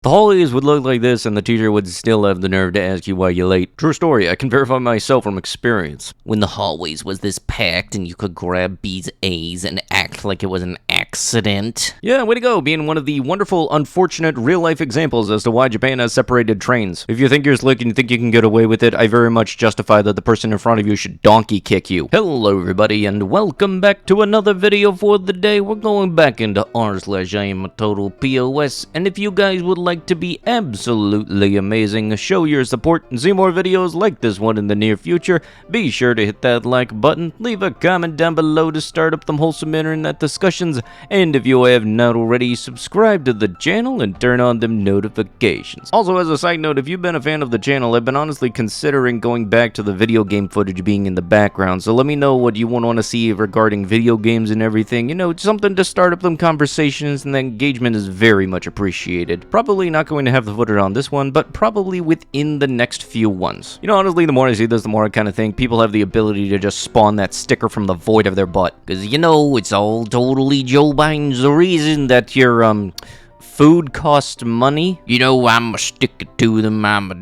The hallways would look like this, and the teacher would still have the nerve to ask you why you're late. True story, I can verify myself from experience. When the hallways was this packed and you could grab B's A's and act like it was an accident. Yeah, way to go, being one of the wonderful, unfortunate, real-life examples as to why Japan has separated trains. If you think you're slick and you think you can get away with it, I very much justify that the person in front of you should donkey kick you. Hello, everybody, and welcome back to another video for the day. We're going back into r/iamatotalPOS, and if you guys would like to be absolutely amazing, show your support, and see more videos like this one in the near future, be sure to hit that like button, leave a comment down below to start up them wholesome internet discussions, and if you have not already, subscribe to the channel and turn on them notifications. Also, as a side note, if you've been a fan of the channel, I've been honestly considering going back to the video game footage being in the background, so let me know what you want to see regarding video games and everything. You know, something to start up them conversations, and the engagement is very much appreciated. Probably not going to have the footage on this one, but probably within the next few ones. You know, honestly, the more I see this, the more I kind of think people have the ability to just spawn that sticker from the void of their butt. Because, you know, it's all totally Joe Biden's the reason that your, food costs money. You know, I'ma stick it to them, I'ma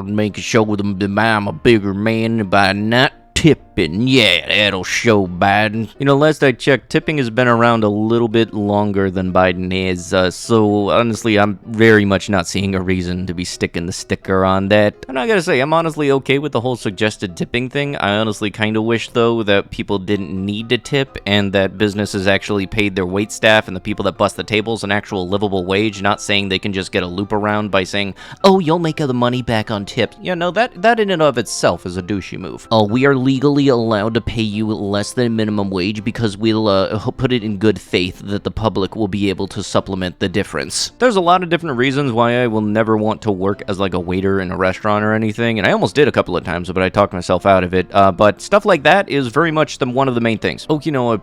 make it show them that I'm a bigger man by not tipping. Yeah, that'll show Biden. You know, last I checked, tipping has been around a little bit longer than Biden has, so honestly, I'm very much not seeing a reason to be sticking the sticker on that. And I gotta say, I'm honestly okay with the whole suggested tipping thing. I honestly kind of wish, though, that people didn't need to tip, and that businesses actually paid their wait staff and the people that bust the tables an actual livable wage, not saying they can just get a loop around by saying, oh, you'll make the money back on tips. Yeah, no, that in and of itself is a douchey move. Oh, we are legally allowed to pay you less than minimum wage because we'll put it in good faith that the public will be able to supplement the difference. There's a lot of different reasons why I will never want to work as like a waiter in a restaurant or anything, and I almost did a couple of times, but I talked myself out of it. But stuff like that is very much one of the main things. Okino,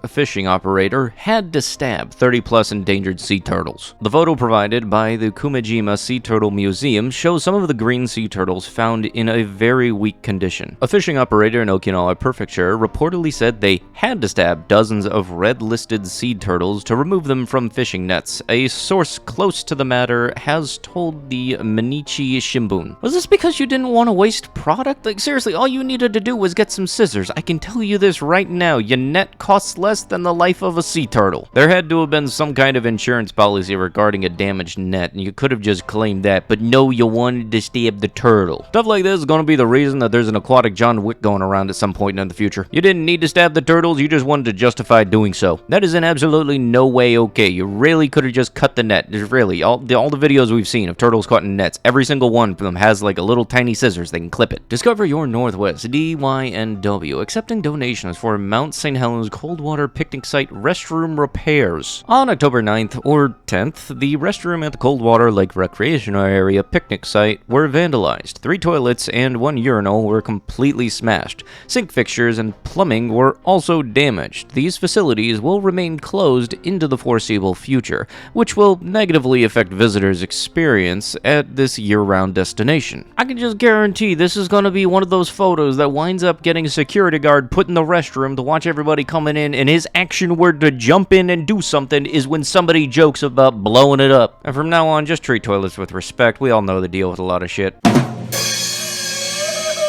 a fishing operator, had to stab 30+ endangered sea turtles. The photo provided by the Kumejima Sea Turtle Museum shows some of the green sea turtles found in a very weak condition. A fishing operator in Okinawa Prefecture reportedly said they had to stab dozens of red-listed sea turtles to remove them from fishing nets. A source close to the matter has told the Mainichi Shimbun. Was this because you didn't want to waste product? Like, seriously, all you needed to do was get some scissors. I can tell you this right now, your net costs less than the life of a sea turtle. There had to have been some kind of insurance policy regarding a damaged net, and you could have just claimed that, but no, you wanted to stab the turtle. Stuff like this is going to be the reason that there's an aquatic John Wick going around at some point in the future. You didn't need to stab the turtles, you just wanted to justify doing so. That is in absolutely no way okay. You really could have just cut the net. There's really, all the videos we've seen of turtles caught in nets, every single one of them has like a little tiny scissors, they can clip it. Discover Your Northwest, DYNW, accepting donations for Mount St. Helens Coldwater Picnic Site restroom repairs. On October 9th or 10th, the restroom at the Coldwater Lake Recreational Area picnic site were vandalized. 3 toilets and 1 urinal were completely smashed. Sink fixtures and plumbing were also damaged. These facilities will remain closed into the foreseeable future, which will negatively affect visitors' experience at this year-round destination. I can just guarantee this is going to be one of those photos that winds up getting a security guard put in the restroom to watch everybody coming in, and his action word to jump in and do something is when somebody jokes about blowing it up. And from now on, just treat toilets with respect. We all know the deal with a lot of shit.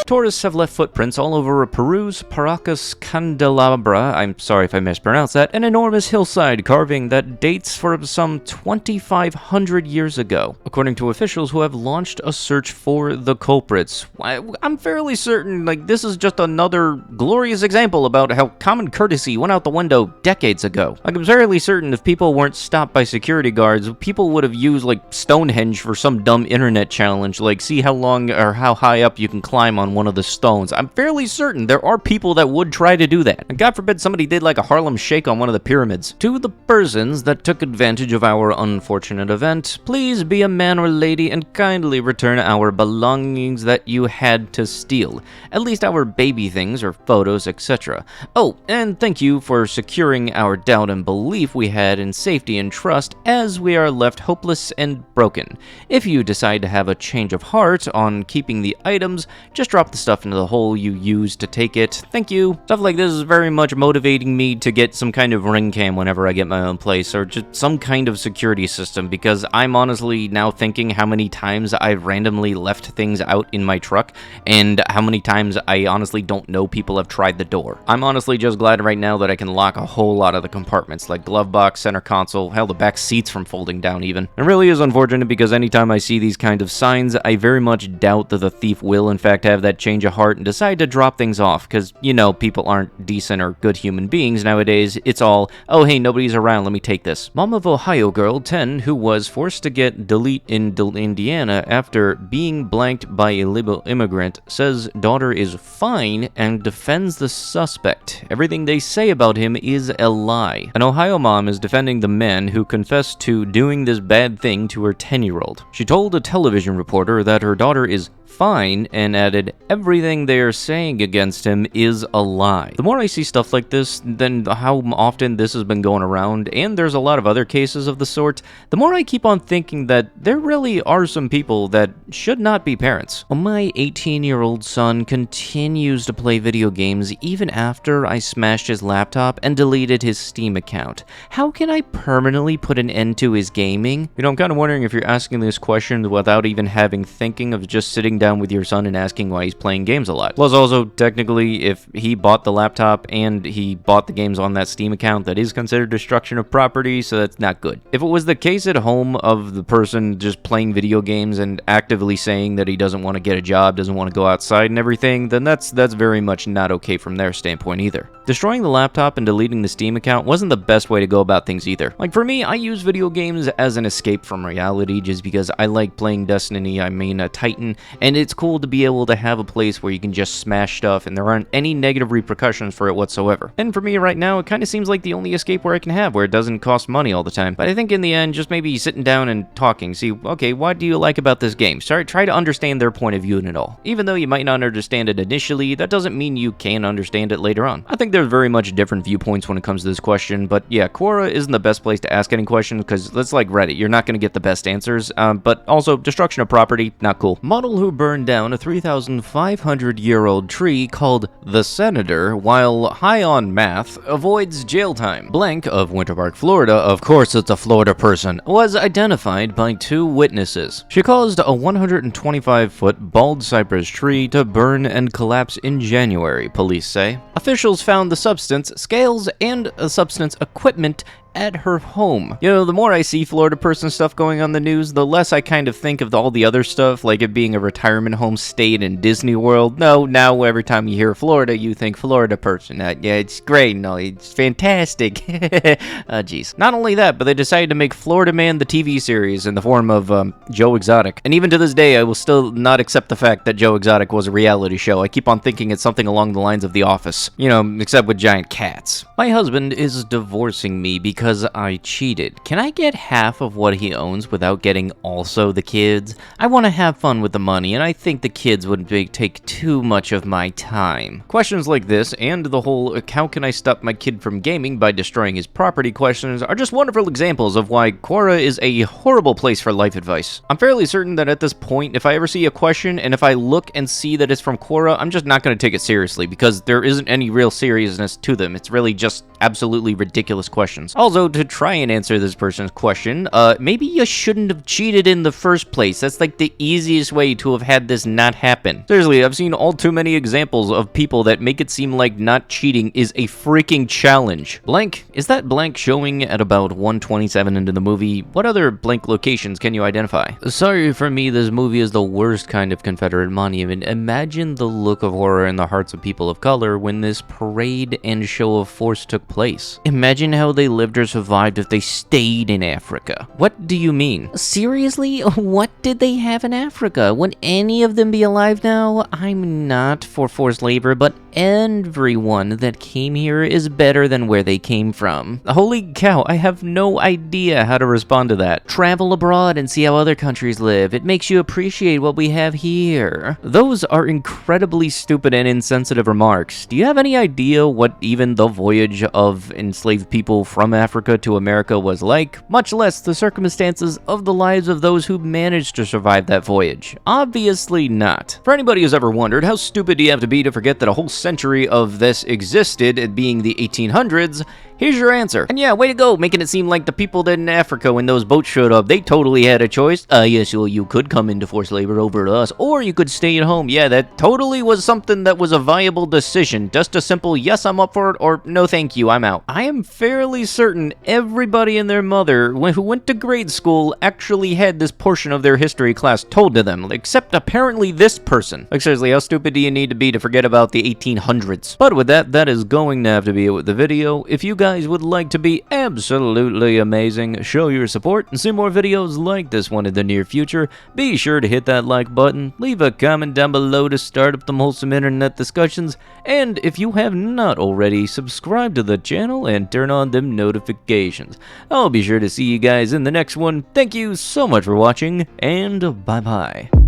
Tourists have left footprints all over Peru's Paracas Candelabra, I'm sorry if I mispronounced that, an enormous hillside carving that dates from some 2,500 years ago, according to officials who have launched a search for the culprits. I'm fairly certain, like, this is just another glorious example about how common courtesy went out the window decades ago. Like, I'm fairly certain if people weren't stopped by security guards, people would have used, like, Stonehenge for some dumb internet challenge, like, see how long or how high up you can climb on one of the stones. I'm fairly certain there are people that would try to do that. And God forbid somebody did like a Harlem Shake on one of the pyramids. To the persons that took advantage of our unfortunate event, please be a man or lady and kindly return our belongings that you had to steal. At least our baby things or photos, etc. Oh, and thank you for securing our doubt and belief we had in safety and trust as we are left hopeless and broken. If you decide to have a change of heart on keeping the items, just drop drop the stuff into the hole you use to take it. Thank you. Stuff like this is very much motivating me to get some kind of ring cam whenever I get my own place, or just some kind of security system, because I'm honestly now thinking how many times I've randomly left things out in my truck, and how many times I honestly don't know people have tried the door. I'm honestly just glad right now that I can lock a whole lot of the compartments, like glove box, center console, hell, the back seats from folding down even. It really is unfortunate because anytime I see these kind of signs, I very much doubt that the thief will in fact have that change of heart and decide to drop things off, because, you know, people aren't decent or good human beings nowadays. It's all, oh hey, nobody's around, let me take this. Mom of Ohio girl 10 who was forced to get delete in Indiana after being blanked by a illegal immigrant says daughter is fine and defends the suspect. Everything they say about him is a lie. An Ohio mom is defending the man who confessed to doing this bad thing to her 10-year-old. She told a television reporter that her daughter is fine and added, everything they are saying against him is a lie. The more I see stuff like this, then how often this has been going around, and there's a lot of other cases of the sort, the more I keep on thinking that there really are some people that should not be parents. My 18-year-old son continues to play video games even after I smashed his laptop and deleted his Steam account. How can I permanently put an end to his gaming? You know, I'm kind of wondering if you're asking this question without even having thinking of just sitting down with your son and asking why he's playing games a lot. Plus also, technically, if he bought the laptop and he bought the games on that Steam account, that is considered destruction of property, so that's not good. If it was the case at home of the person just playing video games and actively saying that he doesn't want to get a job, doesn't want to go outside and everything, then that's very much not okay from their standpoint either. Destroying the laptop and deleting the Steam account wasn't the best way to go about things either. Like for me, I use video games as an escape from reality just because I like playing Destiny, I mean Titan, and it's cool to be able to have a place where you can just smash stuff and there aren't any negative repercussions for it whatsoever. And for me right now, it kind of seems like the only escape where I can have, where it doesn't cost money all the time. But I think in the end, just maybe sitting down and talking, see, okay, what do you like about this game? Try to understand their point of view in it all. Even though you might not understand it initially, that doesn't mean you can understand it later on. I think there's very much different viewpoints when it comes to this question, but yeah, Quora isn't the best place to ask any questions because it's like Reddit, you're not going to get the best answers, but also destruction of property, not cool. Model who burned down a 3,500-year-old tree called the Senator while high on meth avoids jail time. Blank of Winter Park, Florida, of course it's a Florida person, was identified by 2 witnesses. She caused a 125-foot bald cypress tree to burn and collapse in January, police say. Officials found the substance, scales, and substance equipment at her home. You know, the more I see Florida person stuff going on the news, the less I kind of think of all the other stuff, like it being a retirement home stayed in Disney World. No, now every time you hear Florida, you think Florida person. Yeah, it's great, no, it's fantastic. Jeez. Not only that, but they decided to make Florida Man the TV series in the form of Joe Exotic. And even to this day, I will still not accept the fact that Joe Exotic was a reality show. I keep on thinking it's something along the lines of The Office. You know, except with giant cats. My husband is divorcing me because I cheated. Can I get half of what he owns without getting also the kids? I want to have fun with the money, and I think the kids would take too much of my time. Questions like this, and the whole how can I stop my kid from gaming by destroying his property questions, are just wonderful examples of why Quora is a horrible place for life advice. I'm fairly certain that at this point, if I ever see a question, and if I look and see that it's from Quora, I'm just not going to take it seriously, because there isn't any real seriousness to them. It's really just absolutely ridiculous questions. Also, to try and answer this person's question, maybe you shouldn't have cheated in the first place. That's like the easiest way to have had this not happen. Seriously, I've seen all too many examples of people that make it seem like not cheating is a freaking challenge. Blank, is that blank showing at about 1:27 into the movie? What other blank locations can you identify? Sorry for me, this movie is the worst kind of Confederate monument. Imagine the look of horror in the hearts of people of color when this parade and show of force took place. Imagine how they lived or survived if they stayed in Africa. What do you mean? Seriously? What did they have in Africa? Would any of them be alive now? I'm not for forced labor, but everyone that came here is better than where they came from. Holy cow, I have no idea how to respond to that. Travel abroad and see how other countries live. It makes you appreciate what we have here. Those are incredibly stupid and insensitive remarks. Do you have any idea what even the voyage of enslaved people from Africa to America was like? Much less the circumstances of the lives of those who managed to survive that voyage. Obviously not. For anybody who's ever wondered, how stupid do you have to be to forget that a whole century of this existed, it being the 1800s, here's your answer. And yeah, way to go, making it seem like the people in Africa when those boats showed up, they totally had a choice. Yes, well, you could come into forced labor over to us, or you could stay at home. Yeah, that totally was something that was a viable decision. Just a simple, yes, I'm up for it, or no, thank you, I'm out. I am fairly certain everybody and their mother who went to grade school actually had this portion of their history class told to them, except apparently this person. Like, seriously, how stupid do you need to be to forget about the 1800s? But with that, that is going to have to be it with the video. If you guys would like to be absolutely amazing, show your support, and see more videos like this one in the near future, be sure to hit that like button, leave a comment down below to start up some wholesome internet discussions, and if you have not already, subscribe to the channel and turn on them notifications. I'll be sure to see you guys in the next one. Thank you so much for watching, and bye-bye.